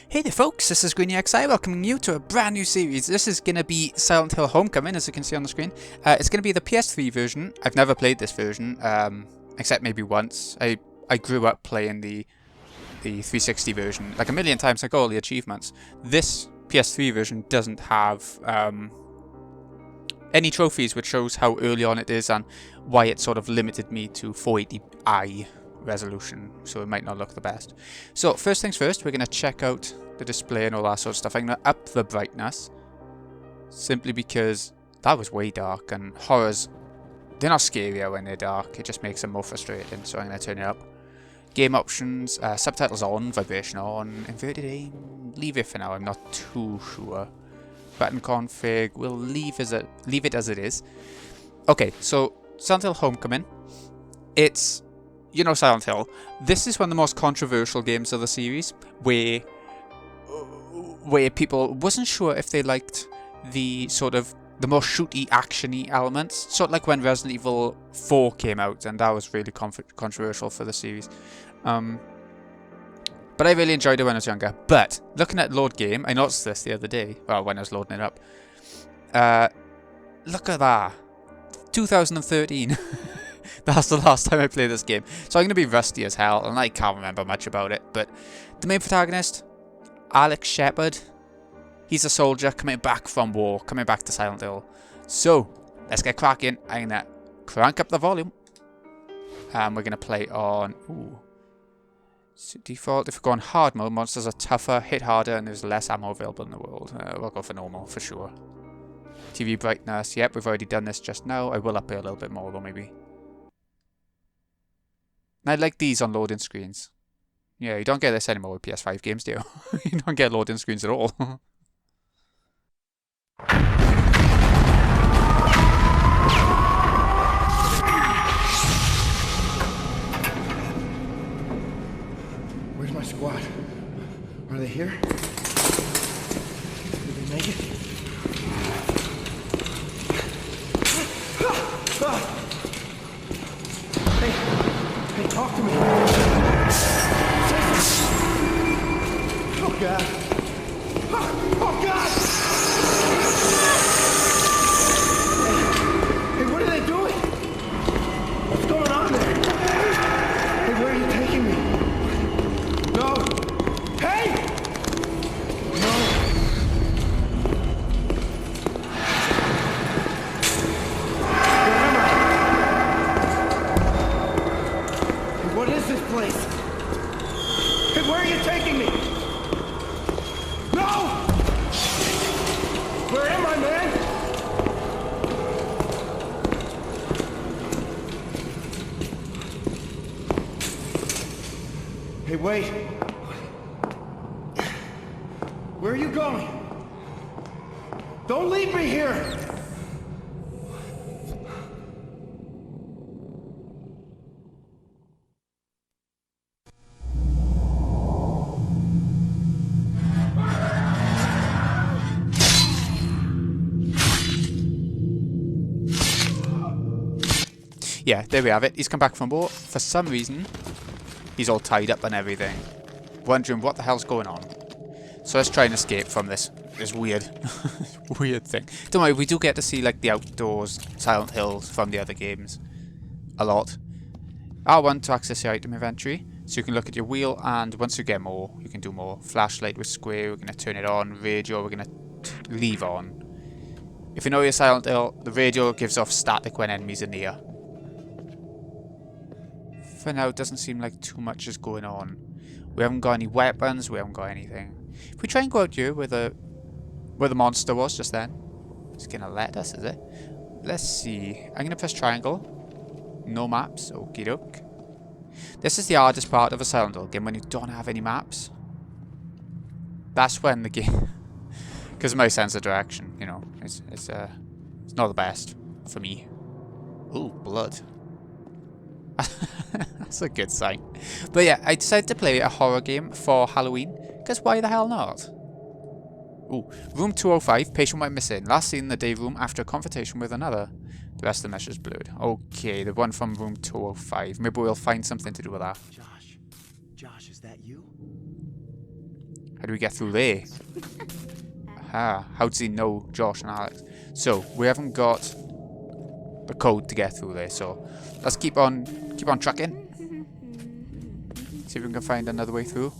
Hey there folks, this is GreenyXI welcoming you to a brand new series. This is going to be Silent Hill Homecoming, as you can see on the screen. It's going to be the PS3 version. I've never played this version, except maybe once. I grew up playing the 360 version like a million times. I got all the achievements. This PS3 version doesn't have any trophies, which shows how early on it is and why it sort of limited me to 480i resolution, so it might not look the best. So first things first, we're going to check out the display and all that sort of stuff. I'm going to up the brightness simply because that was way dark, and horrors, they're not scarier when they're dark, it just makes them more frustrating, so I'm going to turn it up. Game options, subtitles on, vibration on, inverted aim, leave it for now, I'm not too sure. Button config, we'll leave it as it is. Okay, so Silent Hill Homecoming, it's, you know, Silent Hill. This is one of the most controversial games of the series, where people wasn't sure if they liked the sort of the more shooty, actiony elements, sort of like when Resident Evil 4 came out, and that was really controversial for the series. But I really enjoyed it when I was younger. But looking at load game, I noticed this the other day, well, when I was loading it up. Look at that, 2013. That's the last time I played this game. So I'm going to be rusty as hell, and I can't remember much about it. But the main protagonist, Alex Shepard, he's a soldier coming back from war, coming back to Silent Hill. So, let's get cracking. I'm going to crank up the volume. And we're going to play on... Ooh. So default, if we go on hard mode, monsters are tougher, hit harder, and there's less ammo available in the world. We'll go for normal, for sure. TV brightness, yep, we've already done this just now. I will up it a little bit more, though, maybe. And I like these on loading screens. Yeah, you don't get this anymore with PS5 games, do you? You don't get loading screens at all. Where's my squad? Are they here? Did they make it? Hey, talk to me. Oh, God. Oh, God! Hey, what are they doing? What's going on there? Hey, where are you taking me? No! Hey! No! Where am I? Hey, what is this place? Hey, where are you taking me? No! Where am I, man? Hey, wait. Where are you going? Don't leave me here! Yeah, there we have it. He's come back from war. For some reason, he's all tied up and everything. Wondering what the hell's going on. So let's try and escape from this weird, weird thing. Don't worry, we do get to see like the outdoors Silent Hills from the other games. A lot. R1 to access your item inventory. So you can look at your wheel, and once you get more, you can do more. Flashlight with square, we're going to turn it on. Radio, we're going to leave on. If you know your Silent Hill, the radio gives off static when enemies are near. For now, it doesn't seem like too much is going on. We haven't got any weapons, we haven't got anything. If we try and go out here where the monster was just then, it's gonna let us, is it? Let's see. I'm gonna press triangle. No maps. Okie doke. This is the hardest part of a Silent Hill game, when you don't have any maps. That's when the game, because of my sense of direction, you know, it's not the best for me. Ooh, blood. That's a good sign. But yeah, I decided to play a horror game for Halloween, because why the hell not? Ooh, room 205, patient went missing. Last seen in the day room after a confrontation with another. The rest of the mesh is blurred. Okay, the one from room 205. Maybe we'll find something to do with that. Josh, is that you? How do we get through there? Aha. How does he know Josh and Alex? So, we haven't got the code to get through there, so let's keep on trucking. See if we can find another way through.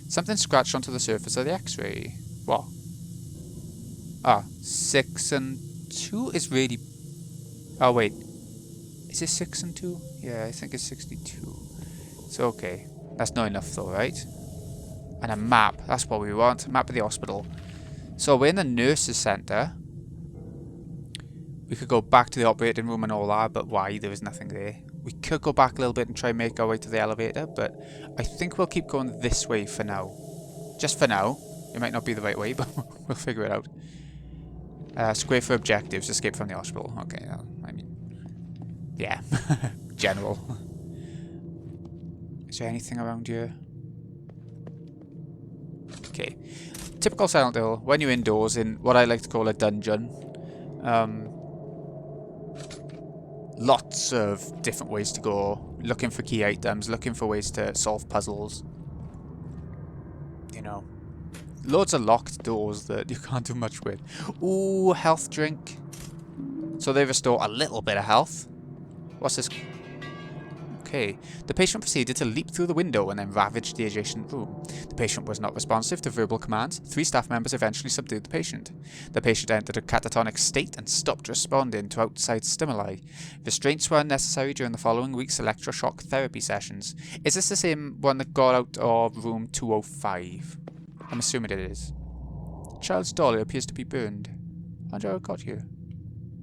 Something scratched onto the surface of the X-ray. What? Ah, 6 and 2 is really... Oh, wait. Is it 6 and 2? Yeah, I think it's 62. So, okay. That's not enough though, right? And a map. That's what we want. A map of the hospital. So, we're in the nurses' centre. We could go back to the operating room and all that, but why? There was nothing there. We could go back a little bit and try and make our way to the elevator, but I think we'll keep going this way for now. Just for now. It might not be the right way, but we'll figure it out. Square for objectives. Escape from the hospital. Okay, I mean... Yeah. General. Is there anything around here? Okay. Typical Silent Hill. When you're indoors in what I like to call a dungeon. Lots of different ways to go. Looking for key items. Looking for ways to solve puzzles. You know. Loads of locked doors that you can't do much with. Ooh, health drink. So they restore a little bit of health. What's this? Okay. The patient proceeded to leap through the window and then ravaged the adjacent room. The patient was not responsive to verbal commands. 3 staff members eventually subdued the patient. The patient entered a catatonic state and stopped responding to outside stimuli. Restraints were unnecessary during the following week's electroshock therapy sessions. Is this the same one that got out of room 205? I'm assuming it is. Child's dolly appears to be burned. I wonder how it got here.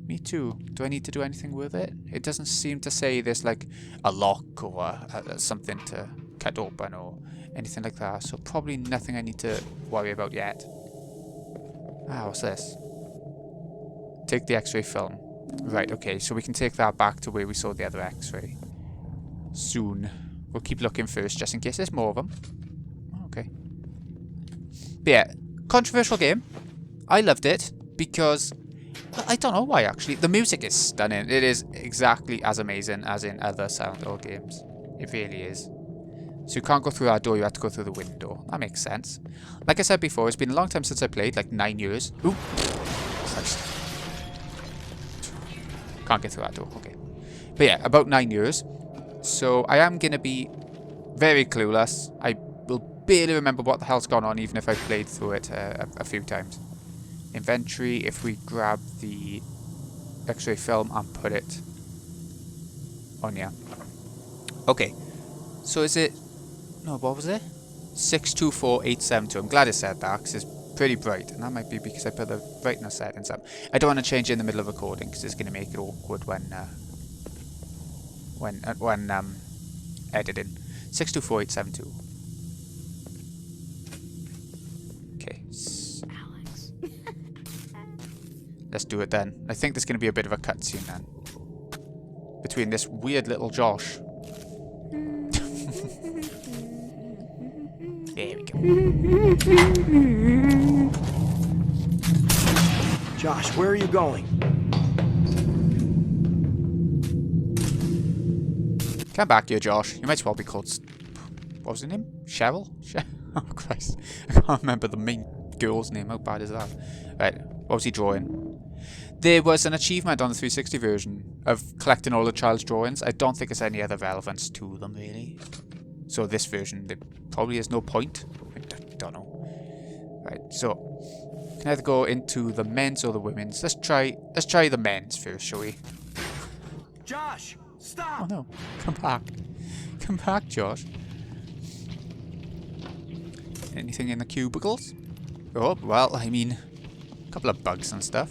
Me too. Do I need to do anything with it? It doesn't seem to say there's like a lock or something to cut open or anything like that. So probably nothing I need to worry about yet. Ah, what's this? Take the X-ray film. Right, okay. So we can take that back to where we saw the other X-ray. Soon. We'll keep looking first just in case there's more of them. Okay. But yeah, controversial game. I loved it because... I don't know why, actually. The music is stunning. It is exactly as amazing as in other Silent Hill games. It really is. So you can't go through that door, you have to go through the window. That makes sense. Like I said before, it's been a long time since I played, like 9 years. Ooh! Can't get through that door, okay. But yeah, about 9 years. So I am going to be very clueless. I will barely remember what the hell's gone on, even if I've played through it a few times. Inventory, if we grab the X-ray film and put it on here. Okay, so is it... No, what was it? 624872. I'm glad it said that because it's pretty bright, and that might be because I put the brightness settings up. I don't want to change it in the middle of recording because it's going to make it awkward when editing. 624872. Okay. Let's do it then. I think there's going to be a bit of a cutscene then. Between this weird little Josh. There we go. Josh, where are you going? Come back here, Josh. You might as well be called... What was her name? Cheryl? Oh, Christ. I can't remember the main girl's name. How bad is that? Right. What was he drawing? There was an achievement on the 360 version of collecting all the child's drawings. I don't think there's any other relevance to them, really. So this version, there probably is no point. I don't know. Right, so... Can either go into the men's or the women's. Let's try the men's first, shall we? Josh, stop! Oh no. Come back. Come back, Josh. Anything in the cubicles? Oh, well, I mean... A couple of bugs and stuff.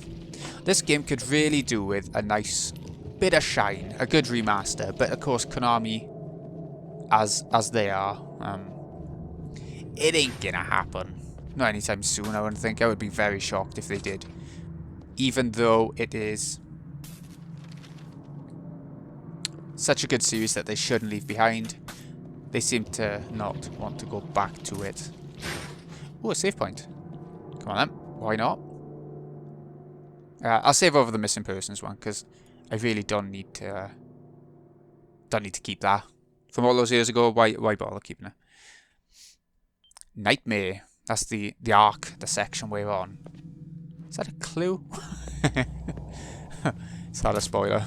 This game could really do with a nice bit of shine, a good remaster, but of course Konami, as they are, it ain't gonna happen. Not anytime soon, I wouldn't think. I would be very shocked if they did. Even though it is such a good series that they shouldn't leave behind, they seem to not want to go back to it. Oh, a save point. Come on then, why not? I'll save over the missing persons one because I really don't need to keep that from all those years ago. Why bother keeping it? Nightmare. That's the arc, the section we're on. Is that a clue? Is that a spoiler?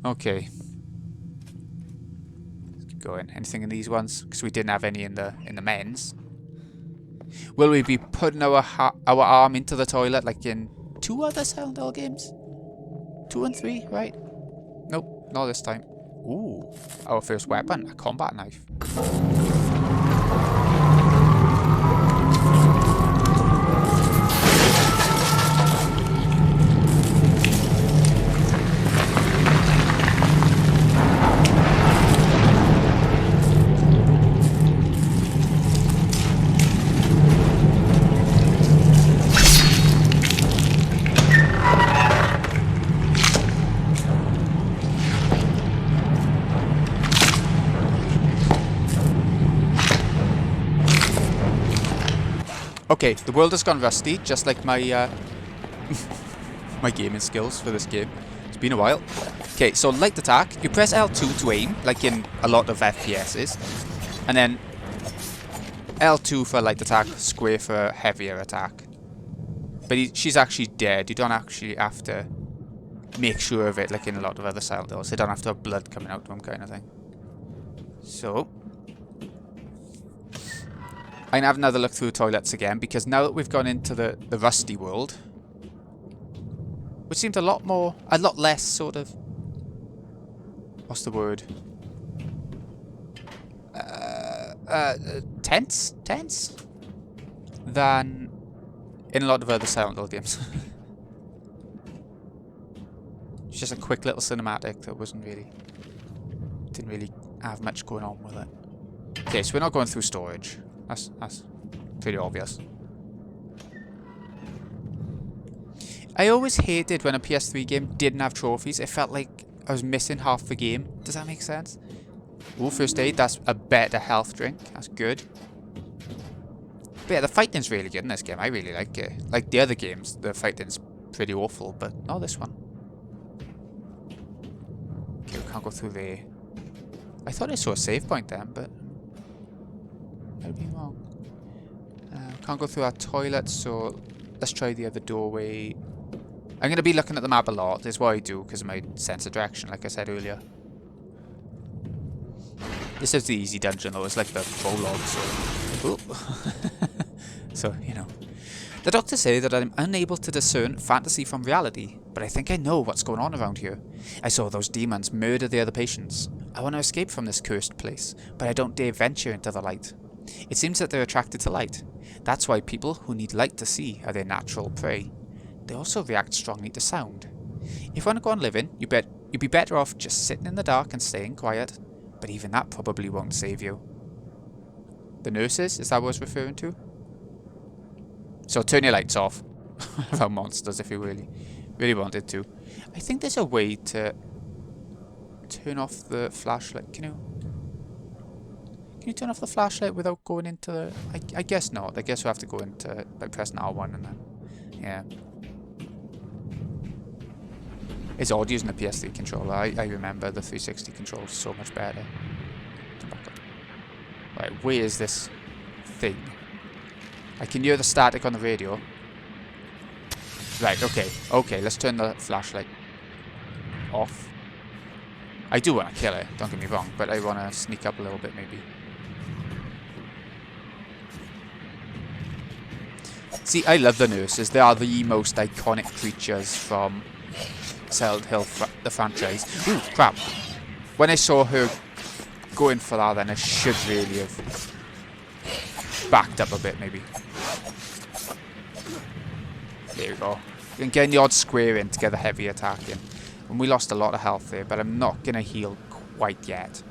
Okay. Let's keep going. Anything in these ones? Because we didn't have any in the men's. Will we be putting our arm into the toilet like in 2 other Silent Hill games? 2 and 3, right? Nope, not this time. Ooh, our first weapon, a combat knife. Okay, the world has gone rusty, just like my my gaming skills for this game. It's been a while. Okay, so light attack. You press L2 to aim, like in a lot of FPSs. And then L2 for light attack, square for heavier attack. But she's actually dead. You don't actually have to make sure of it, like in a lot of other Silent Hills. They don't have to have blood coming out of them, kind of thing. So I'm gonna have another look through the toilets again, because now that we've gone into the rusty world, which seemed a lot less sort of, what's the word? Tense than in a lot of other Silent Hill games. It's just a quick little cinematic that didn't really have much going on with it. Okay, so we're not going through storage. That's pretty obvious. I always hated when a PS3 game didn't have trophies. It felt like I was missing half the game. Does that make sense? Ooh, first aid. That's a better health drink. That's good. But yeah, the fighting's really good in this game. I really like it. Like the other games, the fighting's pretty awful, but not this one. Okay, we can't go through there. I thought I saw a save point then, but I'd be wrong. Can't go through our toilet, so let's try the other doorway. I'm going to be looking at the map a lot. That's what I do because of my sense of direction, like I said earlier. This is the easy dungeon, though. It's like the prologue, so... So, you know. The doctors say that I'm unable to discern fantasy from reality, but I think I know what's going on around here. I saw those demons murder the other patients. I want to escape from this cursed place, but I don't dare venture into the light. It seems that they're attracted to light. That's why people who need light to see are their natural prey. They also react strongly to sound. If you want to go on living, you'd be better off just sitting in the dark and staying quiet, but even that probably won't save you. The nurses, is that what I was referring to? So turn your lights off. About monsters if you really wanted to. I think there's a way to turn off the flashlight. Can you turn off the flashlight without going into the... I guess not. I guess we have to go into by pressing R1 and then... Yeah. It's odd using the PS3 controller. I remember the 360 controller so much better. Right, where is this thing? I can hear the static on the radio. Right, okay. Okay, let's turn the flashlight off. I do want to kill it, don't get me wrong, but I want to sneak up a little bit maybe. See, I love the nurses. They are the most iconic creatures from Silent Hill, the franchise. Ooh, crap. When I saw her going for that, then I should really have backed up a bit, maybe. There we go. You can get the odd square in to get the heavy attack in. And we lost a lot of health there, but I'm not going to heal quite yet.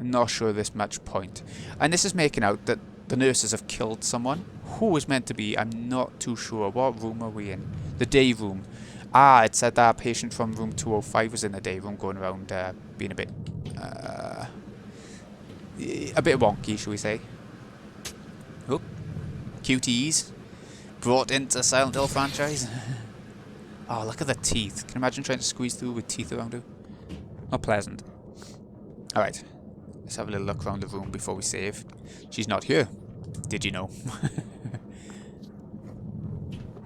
I'm not sure there's much point. And this is making out that the nurses have killed someone. Who was meant to be? I'm not too sure. What room are we in? The day room. Ah, it said that patient from room 205 was in the day room going around being a bit wonky, shall we say. Oh, QTEs. Brought into Silent Hill franchise. Oh, look at the teeth. Can you imagine trying to squeeze through with teeth around you? Not pleasant. Alright. Let's have a little look around the room before we save. She's not here. Did you know?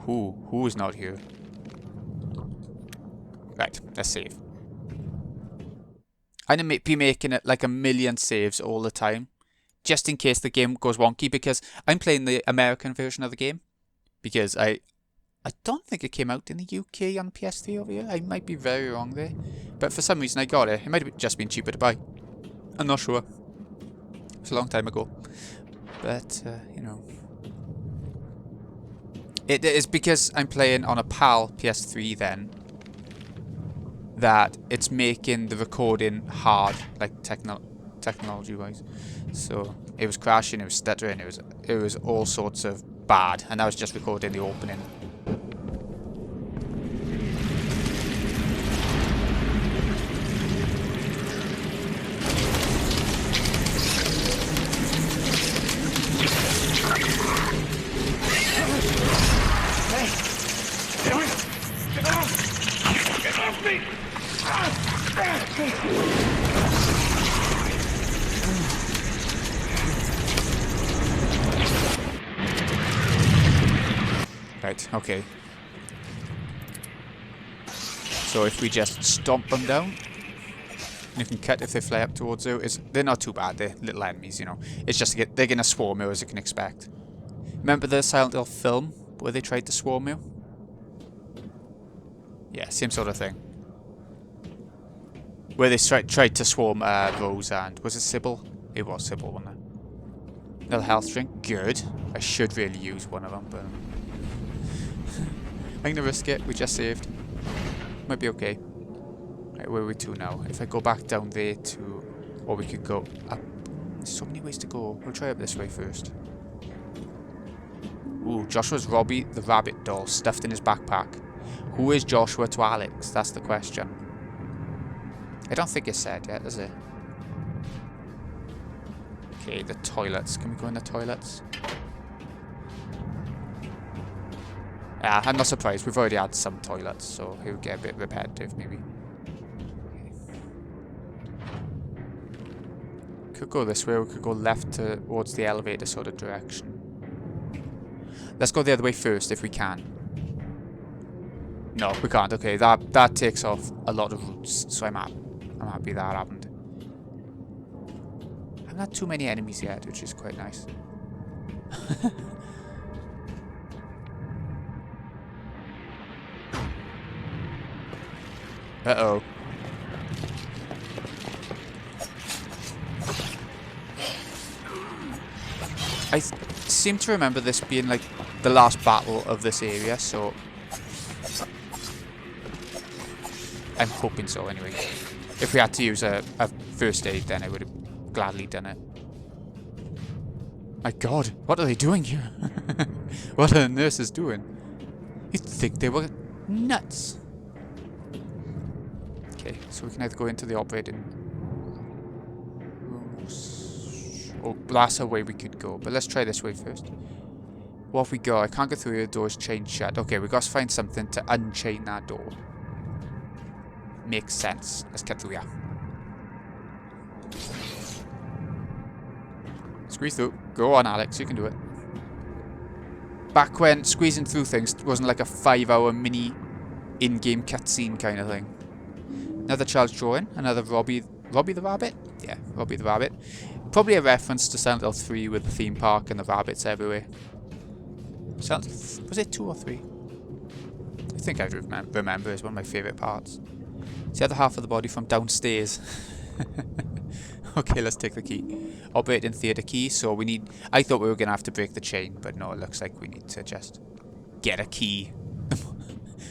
Who is not here? Right, let's save. I'm going to be making it like 1,000,000 saves all the time, just in case the game goes wonky, because I'm playing the American version of the game, because I don't think it came out in the UK on PS3 over here. I might be very wrong there, but for some reason I got it. It might have just been cheaper to buy. I'm not sure. It's a long time ago, but you know, it is because I'm playing on a PAL PS3 then, that it's making the recording hard, like technology wise. So it was crashing, it was stuttering, it was all sorts of bad, and I was just recording the opening. Right, okay. So if we just stomp them down, and you can cut if they fly up towards you, they're not too bad, they're little enemies, you know. It's just they're gonna swarm you, as you can expect. Remember the Silent Hill film where they tried to swarm you? Yeah, same sort of thing. Where they tried to swarm Rose and... was it Sybil? It was Sybil, wasn't it? Little health drink. Good. I should really use one of them, but... I'm going to risk it. We just saved. Might be okay. Right, where are we to now? If I go back down there to... or we could go up. There's so many ways to go. We'll try up this way first. Ooh, Joshua's Robbie the Rabbit doll stuffed in his backpack. Who is Joshua to Alex? That's the question. I don't think it's said yet, is it? Okay, the toilets. Can we go in the toilets? Yeah, I'm not surprised. We've already had some toilets, so it would get a bit repetitive, maybe. Okay. Could go this way, or we could go left towards the elevator sort of direction. Let's go the other way first, if we can. No, we can't. Okay, that takes off a lot of routes, so I'm happy that happened. I haven't had too many enemies yet, which is quite nice. Uh-oh. I seem to remember this being like the last battle of this area, so... I'm hoping so, anyway. If we had to use a first aid, then I would have gladly done it. My god, what are they doing here? What are the nurses doing? You'd think they were nuts. Okay, so we can either go into the operating room. Oh, that's a way we could go, but let's try this way first. What have we got? I can't go through here, the door's chained shut. Okay, we got to find something to unchain that door. Makes sense. Let's get through here. Squeeze through. Go on, Alex. You can do it. Back when squeezing through things wasn't like a 5-hour mini in-game cutscene kind of thing. Another child's drawing. Another Robbie the Rabbit? Yeah, Robbie the Rabbit. Probably a reference to Silent Hill 3 with the theme park and the rabbits everywhere. Was it 2 or 3? I think I remember. It's one of my favourite parts. It's the other half of the body from downstairs. Okay, let's take the key. Operating theatre key, so we need... I thought we were going to have to break the chain, but no, it looks like we need to just get a key.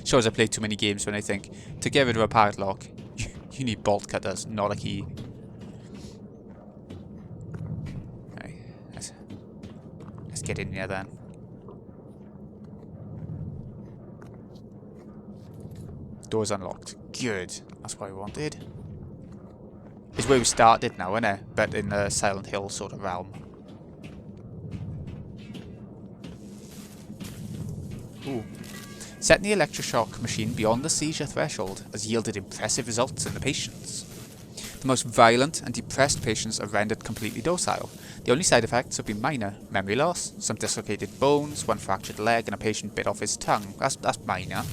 Shows I played too many games when I think, to get rid of a padlock, you need bolt cutters, not a key. Right, let's get in here then. Door's unlocked. Good. That's what I wanted. It's where we started now, isn't it? But in the Silent Hill sort of realm. Ooh. Setting the electroshock machine beyond the seizure threshold has yielded impressive results in the patients. The most violent and depressed patients are rendered completely docile. The only side effects have been minor: memory loss, some dislocated bones, one fractured leg, and a patient bit off his tongue. That's minor.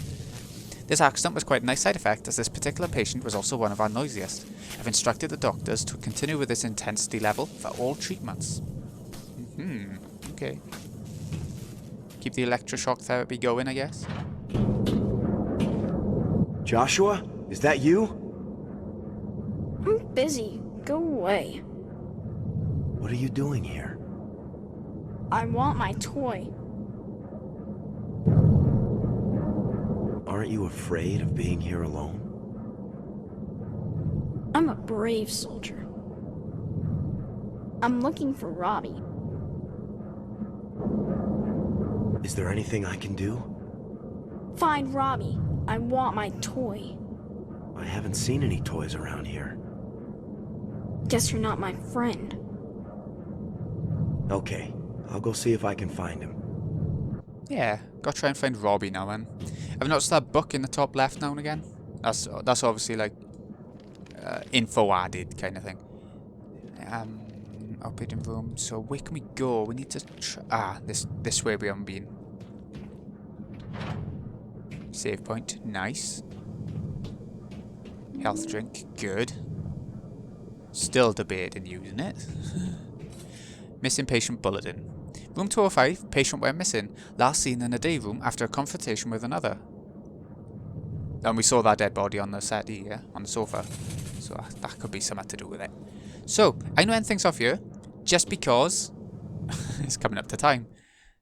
This accident was quite a nice side effect, as this particular patient was also one of our noisiest. I've instructed the doctors to continue with this intensity level for all treatments. Okay. Keep the electroshock therapy going, I guess. Joshua? Is that you? I'm busy. Go away. What are you doing here? I want my toy. Aren't you afraid of being here alone? I'm a brave soldier. I'm looking for Robbie. Is there anything I can do? Find Robbie. I want my toy. I haven't seen any toys around here. Guess you're not my friend. Okay, I'll go see if I can find him. Yeah, gotta try and find Robbie now, man. I've noticed that book in the top left now and again. That's obviously like info added kind of thing. Operating room. So where can we go? We need to this way we haven't been. Save point, nice. Health drink, good. Still debating using it. Missing patient bulletin. Room 205, patient went missing. Last seen in a day room after a confrontation with another. And we saw that dead body on the settee, yeah, on the sofa. So that could be something to do with it. So, I know end things off here, just because it's coming up to time.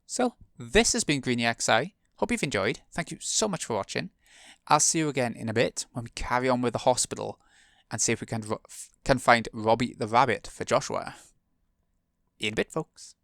So, this has been Greeny XI. Hope you've enjoyed. Thank you so much for watching. I'll see you again in a bit when we carry on with the hospital and see if we can find Robbie the rabbit for Joshua. In a bit, folks.